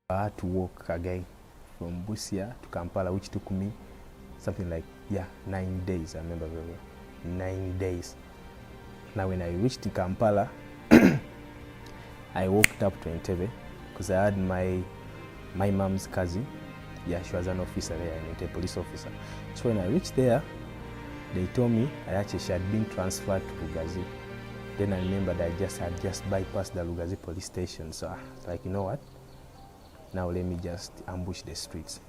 I had to walk again from Busia to Kampala, which took me something like 9 days. I remember very well, 9 days. Now when I reached Kampala, I walked up to Entebbe because I had my mom's cousin. Yeah, she was an officer there, a police officer. So when I reached there, they told me she had been transferred to Lugazi. Then I remembered I had just bypassed the Lugazi police station. So I was like, you know what? Now let me just ambush the streets.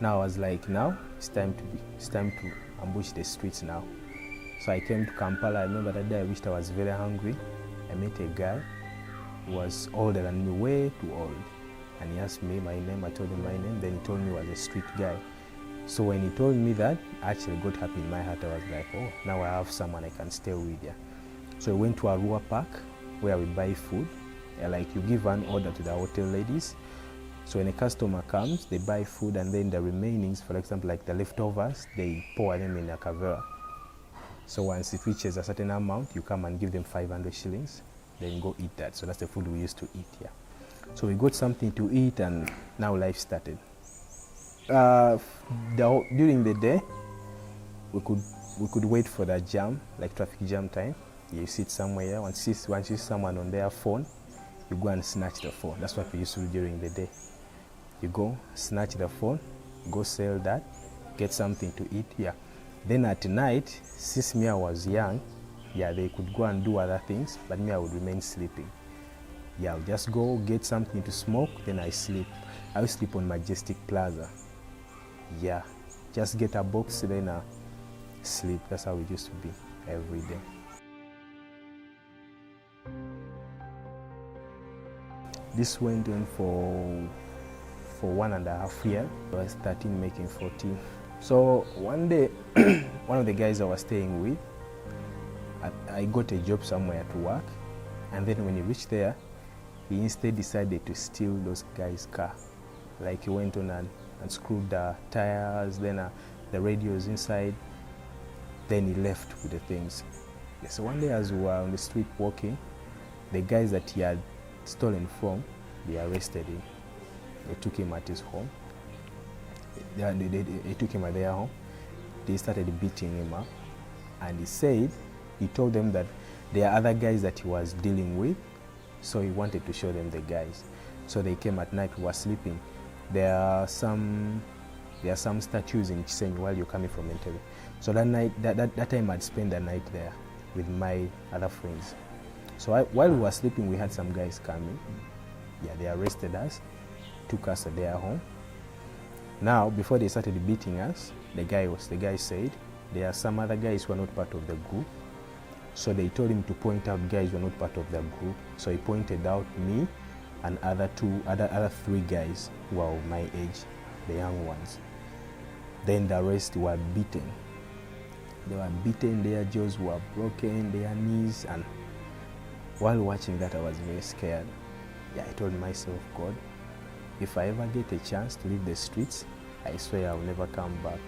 Now I was like, now it's time to ambush the streets now. So I came to Kampala. I remember that day I reached, I was very hungry. I met a guy who was older than me, way too old. And he asked me my name, I told him my name, then he told me he was a street guy. So when he told me that, I actually got happy in my heart. I was like, oh, now I have someone I can stay with. Yeah. So we went to Arua Park where we buy food. Like you give an order to the hotel ladies. So when a customer comes, they buy food and then the remainings, for example, like the leftovers, they pour them in a kavera. So once it reaches a certain amount, you come and give them 500 shillings, then go eat that. So that's the food we used to eat here. So we got something to eat and now life started. During the day, we could wait for the jam, like traffic jam time. You sit somewhere, once you see someone on their phone, you go and snatch the phone. That's what we used to do during the day. You go, snatch the phone, go sell that, get something to eat. Yeah. Then at night, since me I was young, they could go and do other things, but me I would remain sleeping. Yeah, I'll just go get something to smoke, then I sleep. I would sleep on Majestic Plaza. Yeah, just get a box, then sleep. That's how it used to be every day. This went on for 1.5 years. I was 13, making 14. So one day, one of the guys I was staying with, I got a job somewhere to work, and then when he reached there, he instead decided to steal those guys' car. Like he went on and screwed the tires, then the radios inside, then he left with the things. So one day as we were on the street walking, the guys that he had stolen from, they arrested him. They took him at his home. They took him at their home. They started beating him up. And he told them that there are other guys that he was dealing with, so he wanted to show them the guys. So they came at night, we were sleeping. There are some statues in Chisenyi while you're coming from Entebbe. So that night, that time I'd spend the night there with my other friends. So while we were sleeping, we had some guys coming. Yeah, they arrested us, took us at their home. Now, before they started beating us, the guy said, there are some other guys who are not part of the group. So they told him to point out guys who are not part of the group. So he pointed out me and other 3 guys who are of my age, the young ones. Then the rest were beaten. They were beaten, their jaws were broken, their knees, and while watching that I was very scared. Yeah, I told myself, God, if I ever get a chance to leave the streets, I swear I will never come back.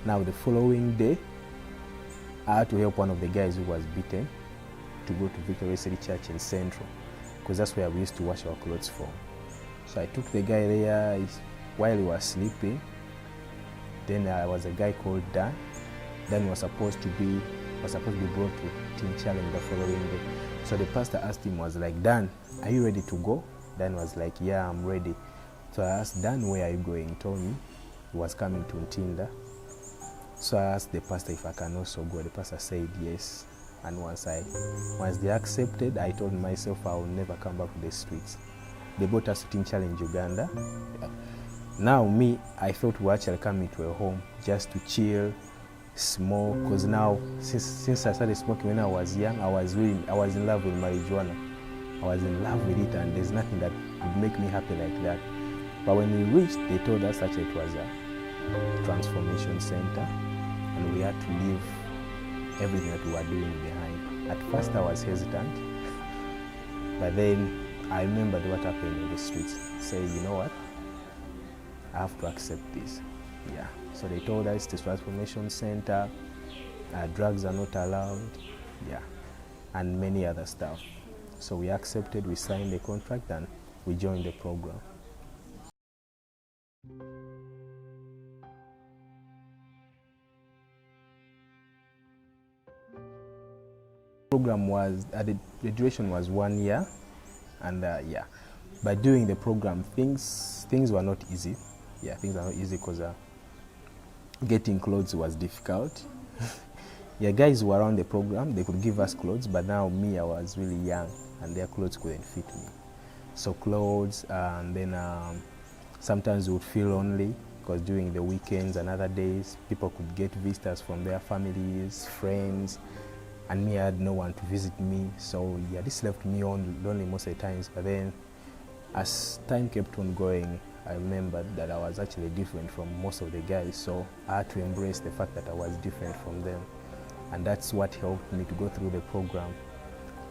Now the following day, I had to help one of the guys who was beaten to go to Victory City Church in Central, because that's where we used to wash our clothes from. So I took the guy there while he was sleeping. Then there was a guy called Dan. Dan was supposed to be brought to Team Challenge the following day. So the pastor asked him, was like, Dan, are you ready to go? Dan was like, yeah, I'm ready. So I asked Dan, where are you going? He told me he was coming to Ntinda. So I asked the pastor if I can also go. The pastor said yes. And once they accepted, I told myself I will never come back to the streets. They brought us to Teen Challenge Uganda. Yeah. Now me, I thought we were actually coming to a home just to chill, smoke. Because now, since I started smoking when I was young, I was in love with marijuana. I was in love with it, and there's nothing that would make me happy like that. But when we reached, they told us that it was a transformation center. and we had to leave everything that we were doing behind. At first I was hesitant, but then I remembered what happened in the streets. Say, you know what, I have to accept this. Yeah. So they told us this transformation center, drugs are not allowed, yeah, and many other stuff. So we accepted, we signed the contract, and we joined the program. Program was, the duration was 1 year, and yeah, but during the program things were not easy. Yeah, things were not easy because getting clothes was difficult. Yeah, guys who were around the program, they could give us clothes, but now me, I was really young and their clothes couldn't fit me. So clothes, and then sometimes we would feel lonely because during the weekends and other days, people could get visitors from their families, friends, and me, I had no one to visit me. So yeah, this left me lonely most of the times. But then as time kept on going, I remembered that I was actually different from most of the guys. So I had to embrace the fact that I was different from them. And that's what helped me to go through the program.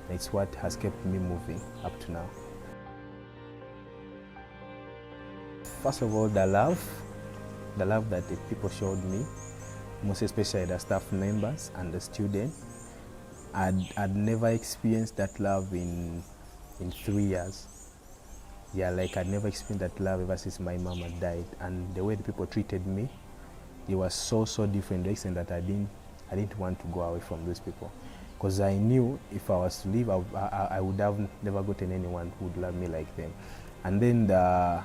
It's what has kept me moving up to now. First of all, the love that the people showed me, most especially the staff members and the students. I'd never experienced that love in 3 years. Yeah, like I'd never experienced that love ever since my mom had died. And the way the people treated me, it was so different, to the extent that I didn't want to go away from those people. Because I knew if I was to leave, I would have never gotten anyone who would love me like them. And then the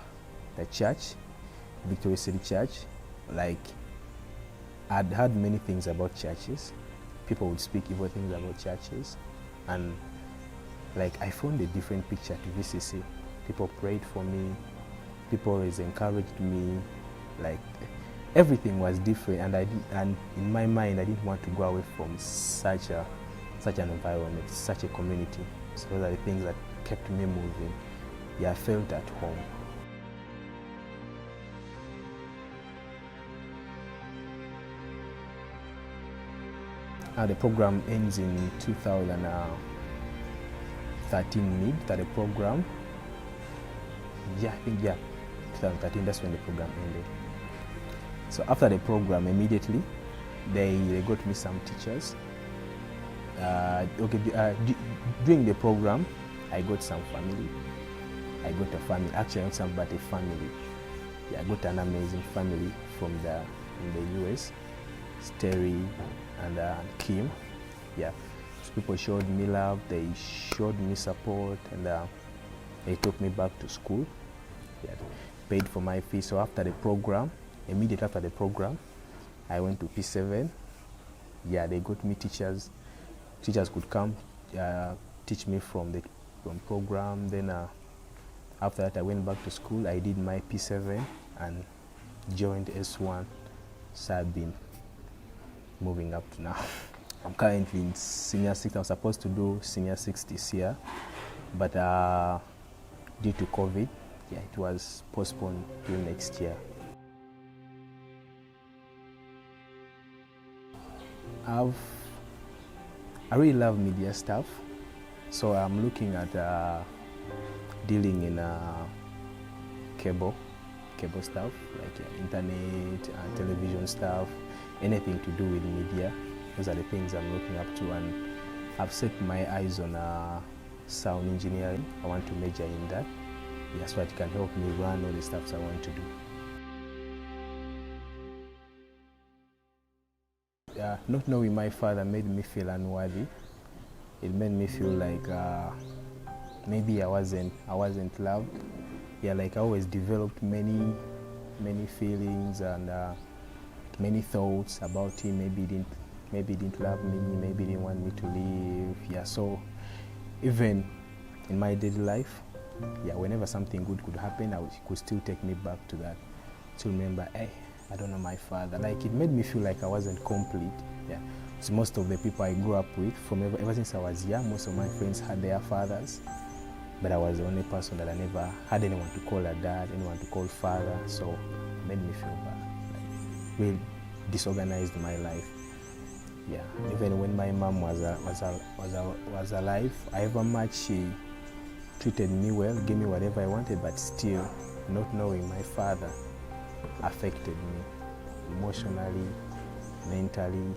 church, Victoria City Church, like I'd heard many things about churches. People would speak evil things about churches, and like I found a different picture to VCC. People prayed for me, people always encouraged me, like everything was different, and in my mind I didn't want to go away from such an environment, such a community. So those are the things that kept me moving. Yeah, I felt at home. The program ends in 2013 mid, that the program, yeah, I think, yeah, 2013, that's when the program ended. So after the program, immediately, they got me some teachers. During the program, I got some family. I got a family, actually not some, but a family. Yeah, I got an amazing family in the US, Terry and Kim. Yeah, so people showed me love, they showed me support, and they took me back to school. Yeah, paid for my fee. So after the program, immediately after the program, I went to P7. Yeah, they got me teachers. Teachers could come teach me from the program. Then after that, I went back to school. I did my P7 and joined S1. So I've been moving up to now. I'm currently in senior 6. I was supposed to do senior 6 this year, but due to COVID, yeah, it was postponed to next year. I really love media stuff, so I'm looking at dealing in cable stuff, like internet, television stuff, anything to do with media. Those are the things I'm looking up to, and I've set my eyes on sound engineering. I want to major in that. Yeah, so it can help me run all the stuff I want to do. Not knowing my father made me feel unworthy. It made me feel like maybe I wasn't loved. Yeah, like I always developed many feelings and many thoughts about him. Maybe he didn't love me. Maybe he didn't want me to live. Yeah, so even in my daily life, yeah, whenever something good could happen, it could still take me back to that, to remember, hey, I don't know my father. Like, it made me feel like I wasn't complete. Yeah, so most of the people I grew up with, from ever since I was young, most of my friends had their fathers, but I was the only person that I never had anyone to call a dad, anyone to call father. So it made me feel bad. Like, really disorganized my life. Yeah, even when my mom was alive, however much she treated me well, gave me whatever I wanted, but still, not knowing my father affected me emotionally, mentally,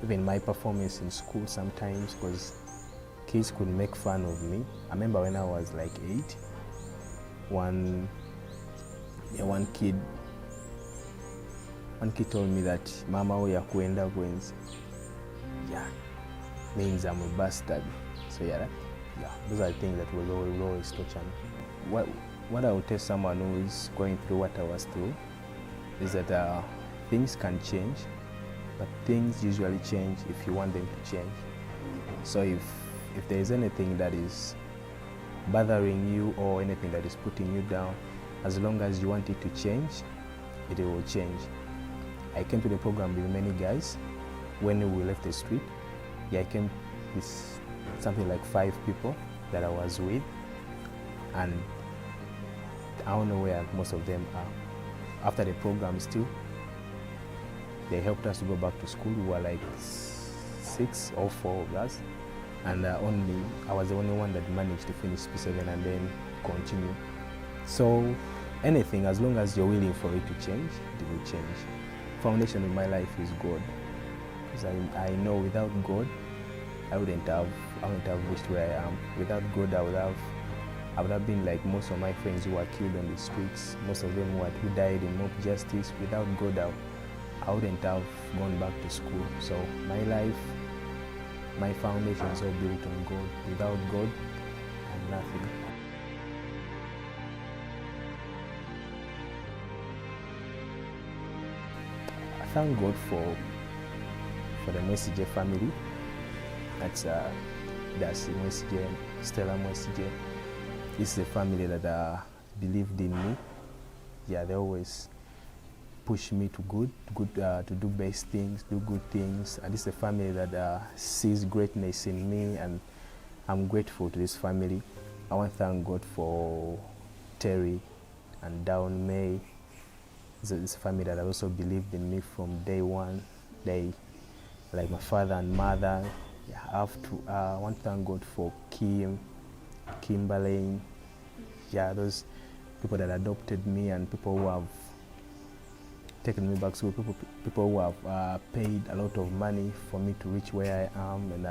even my performance in school sometimes, because kids could make fun of me. I remember when I was like 8, one kid told me that mama oya kuenda bwenzi. Yeah, means I'm a bastard. So yeah, those are the things that will always touch me. What I would tell someone who is going through what I was through is that things can change, but things usually change if you want them to change. So if there is anything that is bothering you or anything that is putting you down, as long as you want it to change, it will change. I came to the program with many guys. When we left the street, I came with something like 5 people that I was with, and I don't know where most of them are. After the program still, they helped us to go back to school. We were like 6 or 4 of us, and I was the only one that managed to finish P7 and then continue. So anything, as long as you're willing for it to change, it will change. Foundation of my life is God, because I know without God, I wouldn't have reached where I am. Without God, I would have been like most of my friends who were killed on the streets, most of them who died in mob justice. Without God, I wouldn't have gone back to school. So my life, my foundation is all built on God. Without God, I'm nothing. I thank God for the Mwesije family. That's Darcy Mwesije, Stella Mwesije. This is a family that believed in me. Yeah, they always push me to to do best things, do good things. And this is a family that sees greatness in me, and I'm grateful to this family. I want to thank God for Terry and Down May. It's a family that also believed in me from day one. They, like my father and mother. Yeah, I want to thank God for Kimberly. Yeah, those people that adopted me and people who have taken me back to school, people who have paid a lot of money for me to reach where I am, and